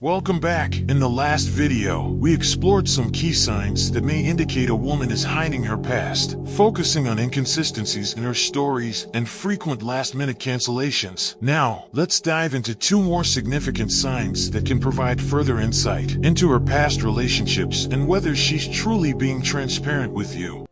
Welcome back. In the last video, we explored some key signs that may indicate a woman is hiding her past, focusing on inconsistencies in her stories and frequent last-minute cancellations. Now, let's dive into two more significant signs that can provide further insight into her past relationships and whether she's truly being transparent with you.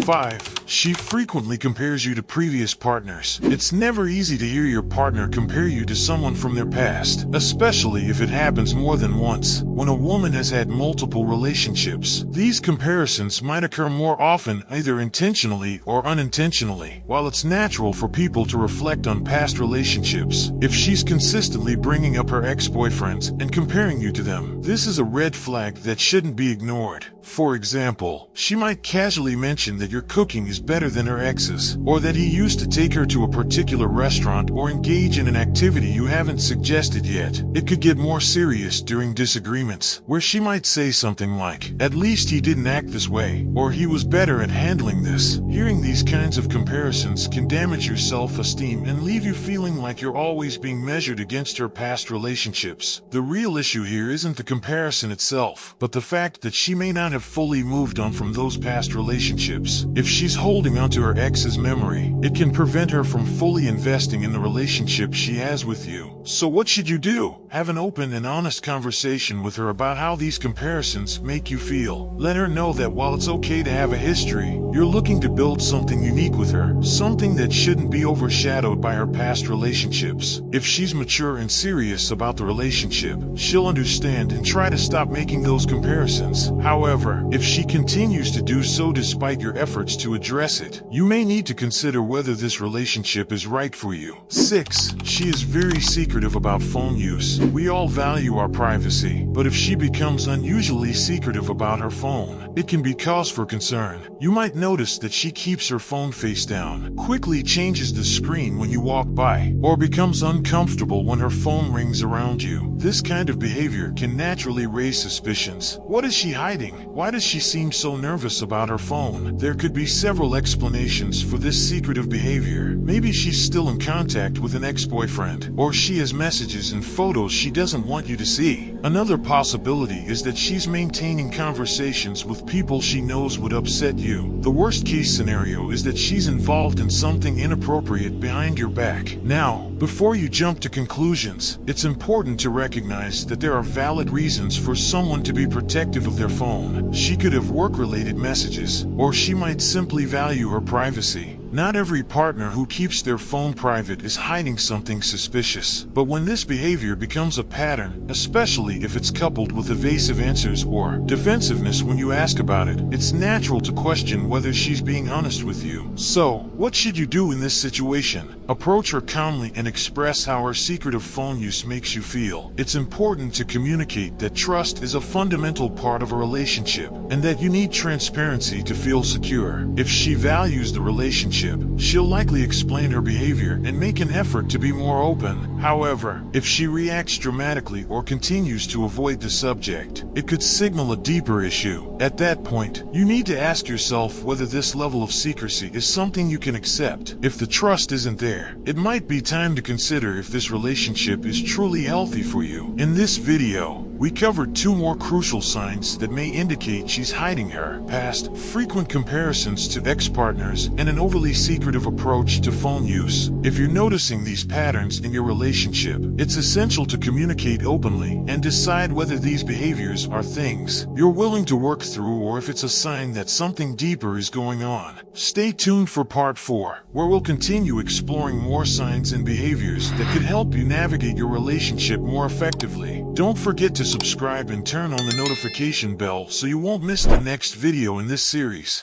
5. She frequently compares you to previous partners. It's never easy to hear your partner compare you to someone from their past, especially if it happens more than once. When a woman has had multiple relationships, these comparisons might occur more often, either intentionally or unintentionally. While it's natural for people to reflect on past relationships, if she's consistently bringing up her ex-boyfriends and comparing you to them, this is a red flag that shouldn't be ignored. For example, she might casually mention that your cooking is better than her ex's, or that he used to take her to a particular restaurant or engage in an activity you haven't suggested yet. It could get more serious during disagreements, where she might say something like, "At least he didn't act this way," or "he was better at handling this." Hearing these kinds of comparisons can damage your self-esteem and leave you feeling like you're always being measured against her past relationships. The real issue here isn't the comparison itself, but the fact that she may not have fully moved on from those past relationships. If she's holding onto her ex's memory, it can prevent her from fully investing in the relationship she has with you. So what should you do? Have an open and honest conversation with her about how these comparisons make you feel. Let her know that while it's okay to have a history, you're looking to build something unique with her, something that shouldn't be overshadowed by her past relationships. If she's mature and serious about the relationship, she'll understand and try to stop making those comparisons. However, if she continues to do so despite your efforts to address it, you may need to consider whether this relationship is right for you. 6. She is very secretive about phone use. We all value our privacy, but if she becomes unusually secretive about her phone, it can be cause for concern. You might notice that she keeps her phone face down, quickly changes the screen when you walk by, or becomes uncomfortable when her phone rings around you. This kind of behavior can naturally raise suspicions. What is she hiding? Why does she seem so nervous about her phone? There could be several explanations for this secretive behavior. Maybe she's still in contact with an ex-boyfriend, or she has messages and photos she doesn't want you to see. Another possibility is that she's maintaining conversations with people she knows would upset you. The worst case scenario is that she's involved in something inappropriate behind your back. Now, before you jump to conclusions, it's important to recognize that there are valid reasons for someone to be protective of their phone. She could have work-related messages, or she might simply value her privacy. Not every partner who keeps their phone private is hiding something suspicious. But when this behavior becomes a pattern, especially if it's coupled with evasive answers or defensiveness when you ask about it, it's natural to question whether she's being honest with you. So, what should you do in this situation? Approach her calmly and express how her secretive phone use makes you feel. It's important to communicate that trust is a fundamental part of a relationship, and that you need transparency to feel secure. If she values the relationship, she'll likely explain her behavior and make an effort to be more open. However, if she reacts dramatically or continues to avoid the subject, it could signal a deeper issue. At that point, you need to ask yourself whether this level of secrecy is something you can accept. If the trust isn't there, it might be time to consider if this relationship is truly healthy for you. In this video, we covered two more crucial signs that may indicate she's hiding her past: frequent comparisons to ex-partners and an overly secretive approach to phone use. If you're noticing these patterns in your relationship, it's essential to communicate openly and decide whether these behaviors are things you're willing to work through or if it's a sign that something deeper is going on. Stay tuned for part 4, where we'll continue exploring more signs and behaviors that could help you navigate your relationship more effectively. Don't forget to subscribe and turn on the notification bell so you won't miss the next video in this series.